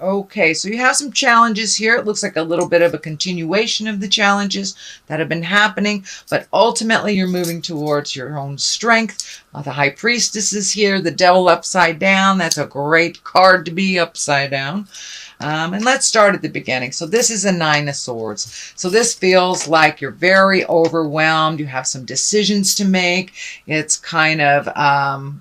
Okay, so you have some challenges here. It looks like a little bit of a continuation of the challenges that have been happening, but ultimately you're moving towards your own strength. The High Priestess is here, the Devil upside down. That's a great card to be upside down. And let's start at the beginning. So this is a Nine of Swords. So this feels like you're very overwhelmed. You have some decisions to make. It's kind of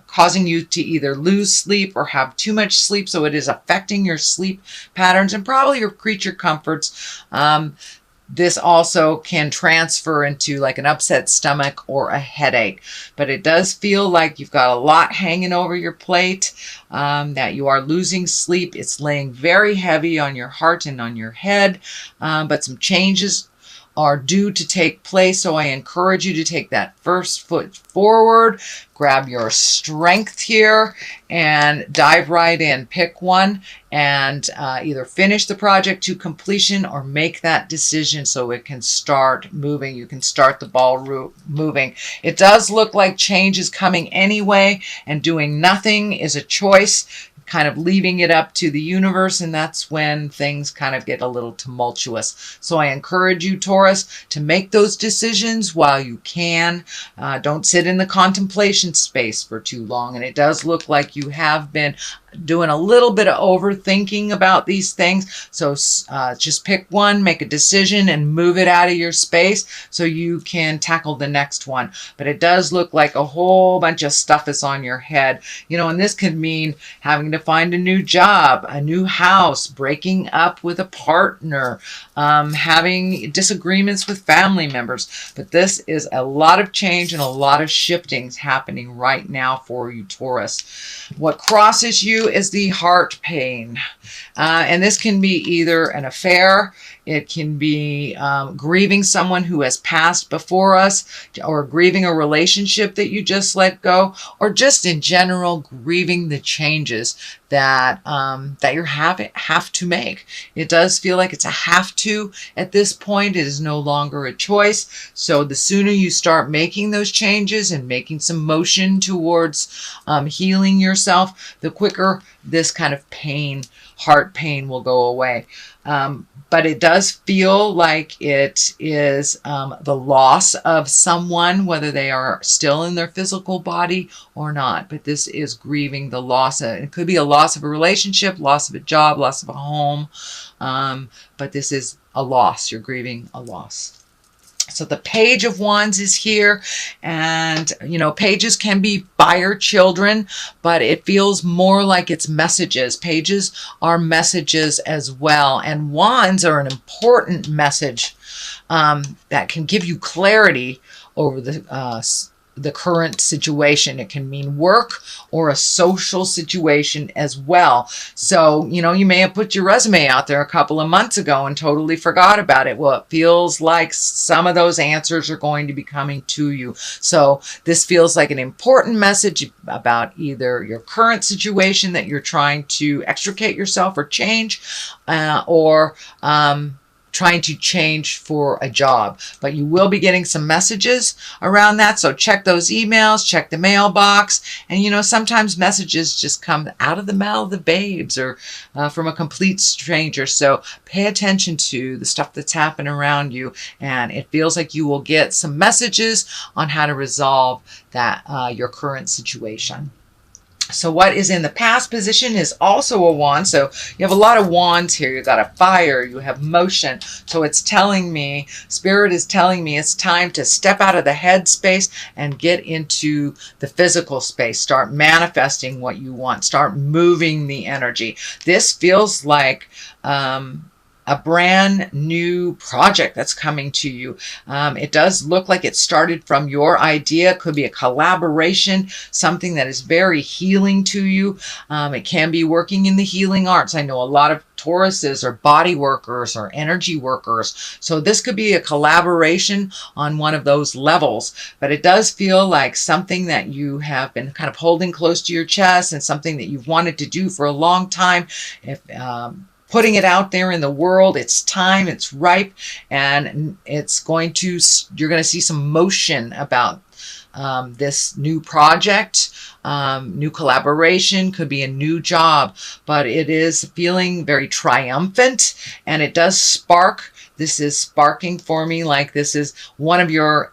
causing you to either lose sleep or have too much sleep. So it is affecting your sleep patterns and probably your creature comforts. This also can transfer into like an upset stomach or a headache, but it does feel like you've got a lot hanging over your plate, that you are losing sleep. It's laying very heavy on your heart and on your head, but some changes are due to take place. So I encourage you to take that first foot forward, grab your strength here and dive right in. Pick one and either finish the project to completion or make that decision so it can start moving. You can start the ball moving. It does look like change is coming anyway, and doing nothing is a choice, kind of leaving it up to the universe, and that's when things kind of get a little tumultuous. So I encourage you, Taurus, to make those decisions while you can. Don't sit in the contemplation space for too long, and it does look like you have been doing a little bit of overthinking about these things. So just pick one, make a decision, and move it out of your space so you can tackle the next one. But it does look like a whole bunch of stuff is on your head, and this could mean having to find a new job, a new house, breaking up with a partner, having disagreements with family members. But this is a lot of change and a lot of shiftings happening right now for you, Taurus. What crosses you is the heart pain. And this can be either an affair, it can be grieving someone who has passed before us, or grieving a relationship that you just let go, or just in general grieving the changes that that you have to make. It does feel like it's a have to at this point. It is no longer a choice. So the sooner you start making those changes and making some motion towards healing yourself, the quicker this kind of pain, heart pain, will go away. But it does feel like it is the loss of someone, whether they are still in their physical body or not. But this is grieving the loss. It could be a loss of a relationship, loss of a job, loss of a home. But this is a loss. You're grieving a loss. So the Page of Wands is here, and pages can be fire children, but it feels more like it's messages. Pages are messages as well, and wands are an important message that can give you clarity over the current situation. It can mean work or a social situation as well. So, you may have put your resume out there a couple of months ago and totally forgot about it. Well, it feels like some of those answers are going to be coming to you. So this feels like an important message about either your current situation that you're trying to extricate yourself or change, or trying to change for a job. But you will be getting some messages around that, so check those emails, check the mailbox. And sometimes messages just come out of the mouth of the babes, or from a complete stranger. So pay attention to the stuff that's happening around you, and it feels like you will get some messages on how to resolve that your current situation. So what is in the past position is also a wand. So you have a lot of wands here. You've got a fire, you have motion. So it's telling me, Spirit is telling me, it's time to step out of the head space and get into the physical space. Start manifesting what you want. Start moving the energy. This feels like a brand new project that's coming to you. It does look like it started from your idea. It could be a collaboration, something that is very healing to you. It can be working in the healing arts. I know a lot of Tauruses are body workers or energy workers. So this could be a collaboration on one of those levels. But it does feel like something that you have been kind of holding close to your chest, and something that you've wanted to do for a long time. If putting it out there in the world, it's time, it's ripe, and you're going to see some motion about this new project, new collaboration, could be a new job, but it is feeling very triumphant, and it does spark. This is sparking for me like this is one of your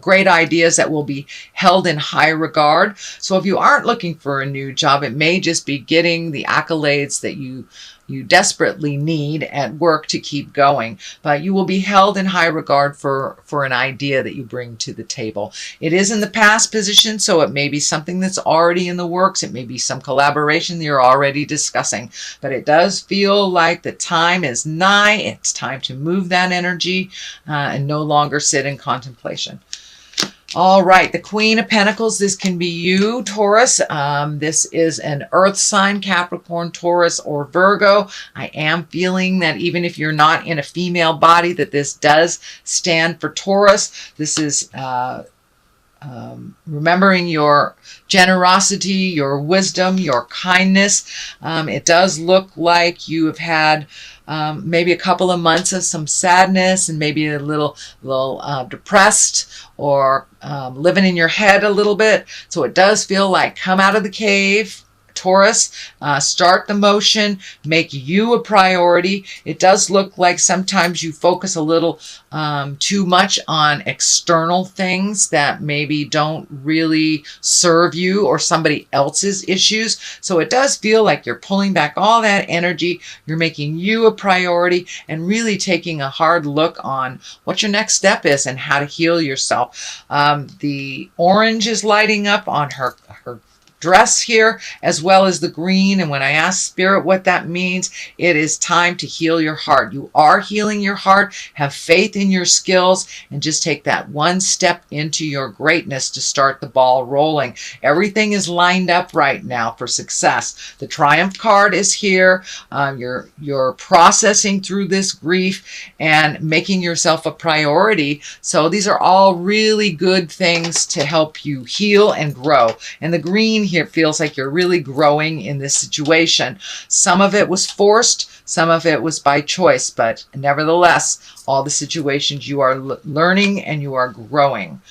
great ideas that will be held in high regard. So if you aren't looking for a new job, it may just be getting the accolades that you desperately need at work to keep going, but you will be held in high regard for an idea that you bring to the table. It is in the past position, so it may be something that's already in the works. It may be some collaboration that you're already discussing, but it does feel like the time is nigh. It's time to move that energy and no longer sit in contemplation. All right, the Queen of Pentacles, this can be you, Taurus. This is an earth sign, Capricorn, Taurus, or Virgo. I am feeling that even if you're not in a female body, that this does stand for Taurus. This is remembering your generosity, your wisdom, your kindness. It does look like you have had maybe a couple of months of some sadness and maybe a little depressed or living in your head a little bit. So it does feel like come out of the cave, Taurus, start the motion, make you a priority. It does look like sometimes you focus a little too much on external things that maybe don't really serve you or somebody else's issues. So it does feel like you're pulling back all that energy. You're making you a priority and really taking a hard look on what your next step is and how to heal yourself. The orange is lighting up on her dress here, as well as the green. And when I ask Spirit what that means, it is time to heal your heart. You are healing your heart. Have faith in your skills and just take that one step into your greatness to start the ball rolling. Everything is lined up right now for success. The Triumph card is here. You're processing through this grief and making yourself a priority. So these are all really good things to help you heal and grow. And the green here feels like you're really growing in this situation. Some of it was forced, some of it was by choice, but nevertheless, all the situations you are learning and you are growing.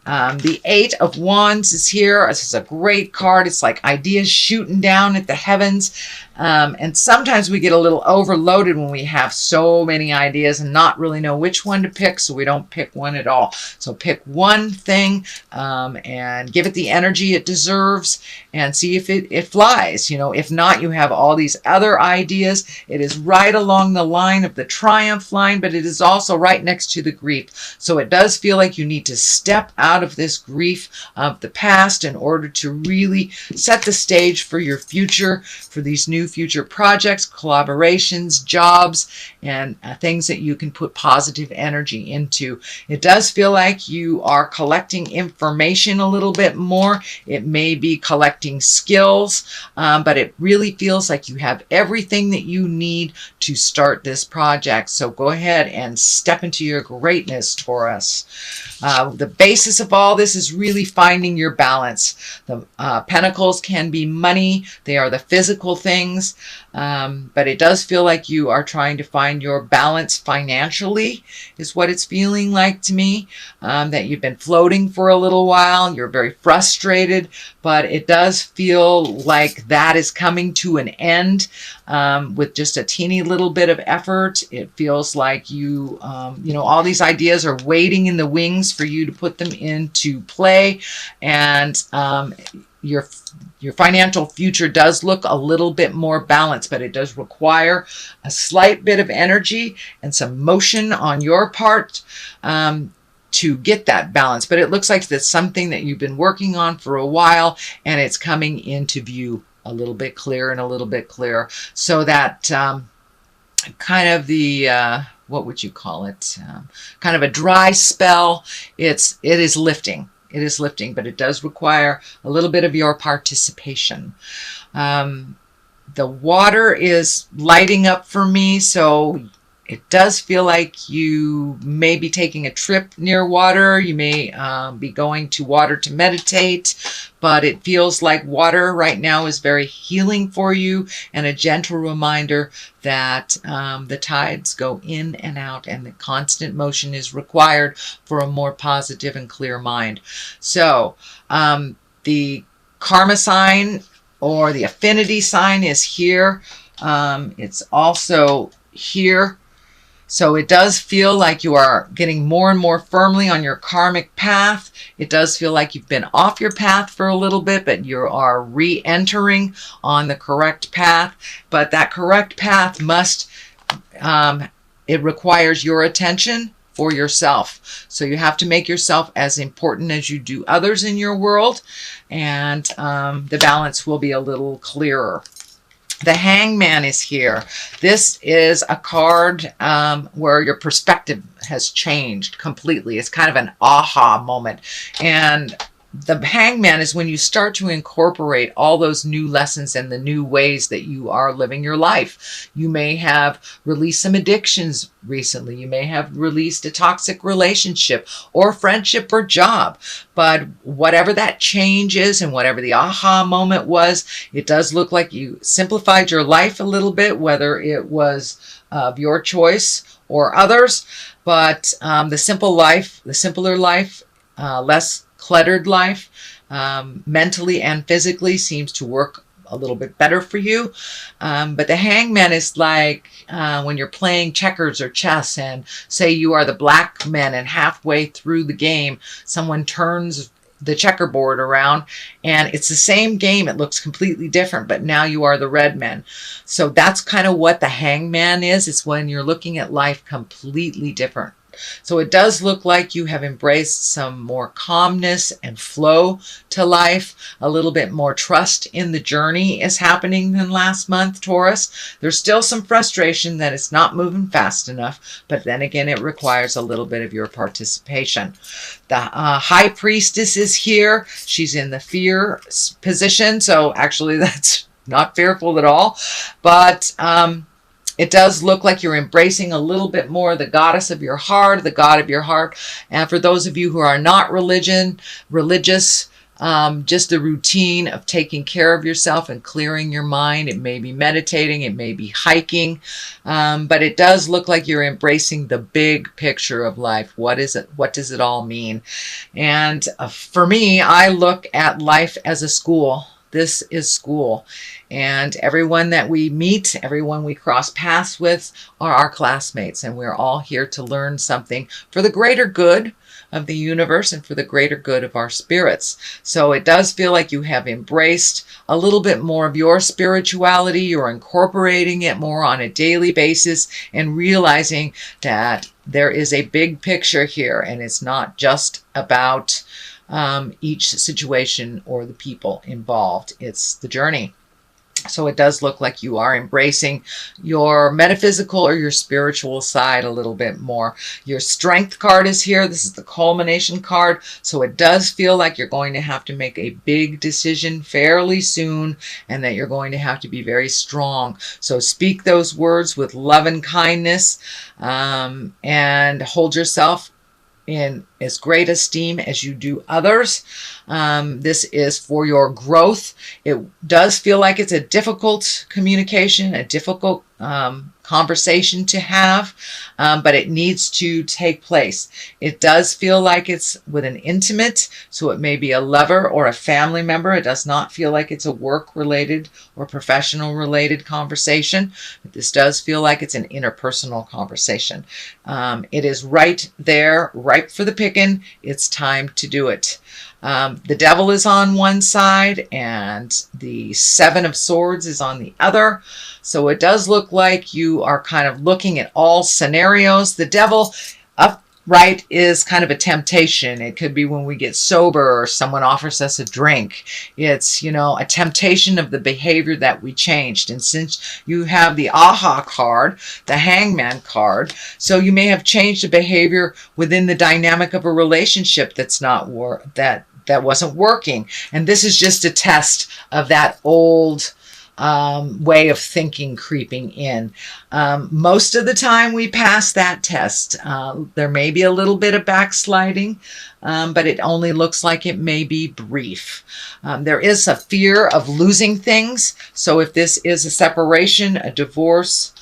The Eight of Wands is here. This is a great card. It's like ideas shooting down at the heavens. And sometimes we get a little overloaded when we have so many ideas and not really know which one to pick, so we don't pick one at all. So pick one thing and give it the energy it deserves and see if it flies. You know, if not, you have all these other ideas. It is right along the line of the Triumph line, but it is also right next to the grief. So it does feel like you need to step out of this grief of the past in order to really set the stage for your future, for these new future projects, collaborations, jobs, and things that you can put positive energy into. It does feel like you are collecting information a little bit more. It may be collecting skills, but it really feels like you have everything that you need to start this project. So go ahead and step into your greatness, Taurus. The basis of all this is really finding your balance. The pentacles can be money. They are the physical things. But it does feel like you are trying to find your balance financially is what it's feeling like to me. That you've been floating for a little while. You're very frustrated, but it does feel like that is coming to an end with just a teeny little bit of effort. It feels like you know, all these ideas are waiting in the wings for you to put them into play, and your financial future does look a little bit more balanced, but it does require a slight bit of energy and some motion on your part to get that balance. But it looks like that's something that you've been working on for a while, and it's coming into view a little bit clearer and a little bit clearer. So that kind of the what would you call it? Kind of a dry spell. It is lifting. It is lifting, but it does require a little bit of your participation. The water is lighting up for me, so It does feel like you may be taking a trip near water. You may be going to water to meditate, but it feels like water right now is very healing for you and a gentle reminder that the tides go in and out and the constant motion is required for a more positive and clear mind. So the karma sign or the affinity sign is here. It's also here. So it does feel like you are getting more and more firmly on your karmic path. It does feel like you've been off your path for a little bit, but you are re-entering on the correct path. But that correct path must, it requires your attention for yourself. So you have to make yourself as important as you do others in your world, and the balance will be a little clearer. The Hangman is here. This is a card where your perspective has changed completely. It's kind of an aha moment. And the Hangman is when you start to incorporate all those new lessons and the new ways that you are living your life. You may have released some addictions recently. You may have released a toxic relationship or friendship or job. But whatever that change is and whatever the aha moment was, it does look like you simplified your life a little bit, whether it was of your choice or others. But the simpler life, less cluttered life, mentally and physically seems to work a little bit better for you. But the Hangman is like when you're playing checkers or chess and say you are the black man and halfway through the game, someone turns the checkerboard around and it's the same game. It looks completely different, but now you are the red man. So that's kind of what the Hangman is. It's when you're looking at life completely different. So it does look like you have embraced some more calmness and flow to life. A little bit more trust in the journey is happening than last month, Taurus. There's still some frustration that it's not moving fast enough, but then again, it requires a little bit of your participation. The High Priestess is here. She's in the fear position, so actually that's not fearful at all, but it does look like you're embracing a little bit more the goddess of your heart, the God of your heart. And for those of you who are not religious, just the routine of taking care of yourself and clearing your mind. It may be meditating, it may be hiking, but it does look like you're embracing the big picture of life. What is it? What does it all mean? And for me, I look at life as a school. This is school. And everyone that we meet, everyone we cross paths with are our classmates. And we're all here to learn something for the greater good of the universe and for the greater good of our spirits. So it does feel like you have embraced a little bit more of your spirituality. You're incorporating it more on a daily basis and realizing that there is a big picture here. And it's not just about each situation or the people involved. It's the journey. So it does look like you are embracing your metaphysical or your spiritual side a little bit more. Your strength card is here. This is the culmination card. So it does feel like you're going to have to make a big decision fairly soon and that you're going to have to be very strong. So speak those words with love and kindness, and hold yourself in as great esteem as you do others. This is for your growth. It does feel like it's a difficult communication, a difficult conversation to have, but it needs to take place. It does feel like it's with an intimate, so it may be a lover or a family member. It does not feel like it's a work-related or professional-related conversation. But this does feel like it's an interpersonal conversation. It is right there, ripe for the picking. It's time to do it. The Devil is on one side and the Seven of Swords is on the other. So it does look like you are kind of looking at all scenarios. The Devil upright is kind of a temptation. It could be when we get sober or someone offers us a drink. It's, a temptation of the behavior that we changed. And since you have the Aha card, the Hangman card, so you may have changed a behavior within the dynamic of a relationship that's not that wasn't working. And this is just a test of that old way of thinking creeping in. Most of the time we pass that test. There may be a little bit of backsliding, but it only looks like it may be brief. There is a fear of losing things. So if this is a separation, a divorce,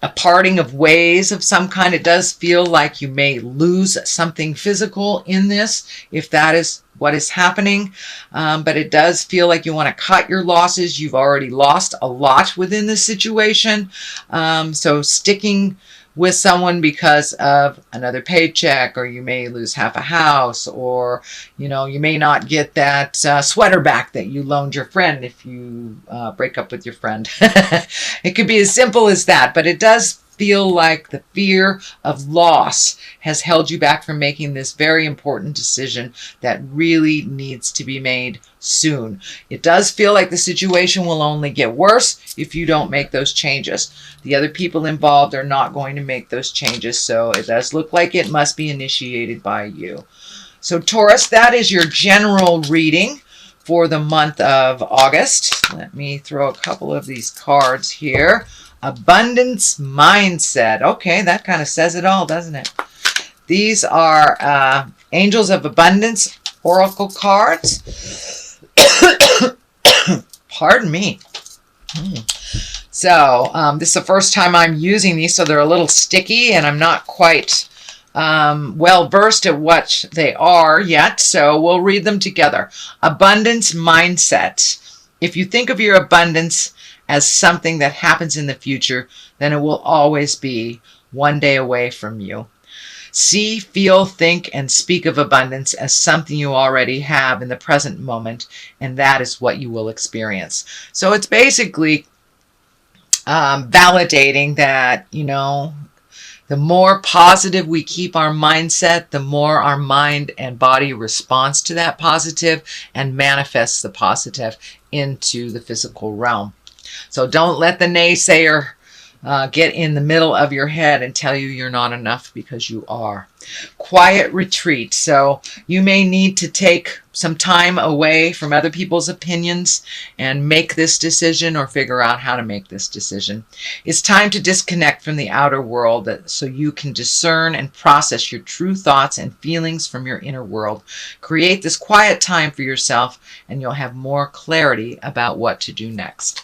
a parting of ways of some kind, it does feel like you may lose something physical in this, if that is what is happening. But it does feel like you want to cut your losses. You've already lost a lot within this situation. So sticking with someone because of another paycheck, or you may lose half a house, or you may not get that sweater back that you loaned your friend if you break up with your friend. It could be as simple as that, but it does feel like the fear of loss has held you back from making this very important decision that really needs to be made soon. It does feel like the situation will only get worse if you don't make those changes. The other people involved are not going to make those changes, so it does look like it must be initiated by you. So Taurus, that is your general reading for the month of August. Let me throw a couple of these cards here. Abundance mindset. Okay, that kind of says it all, doesn't it? These are Angels of Abundance Oracle cards. Pardon me. So this is the first time I'm using these, so they're a little sticky, and I'm not quite well versed at what they are yet, so we'll read them together. Abundance mindset. If you think of your abundance as something that happens in the future, then it will always be one day away from you. See, feel, think, and speak of abundance as something you already have in the present moment, and that is what you will experience. So it's basically validating that, the more positive we keep our mindset, the more our mind and body responds to that positive and manifests the positive into the physical realm. So don't let the naysayer get in the middle of your head and tell you you're not enough, because you are. Quiet retreat. So you may need to take some time away from other people's opinions and make this decision, or figure out how to make this decision. It's time to disconnect from the outer world so you can discern and process your true thoughts and feelings from your inner world. Create this quiet time for yourself, and you'll have more clarity about what to do next.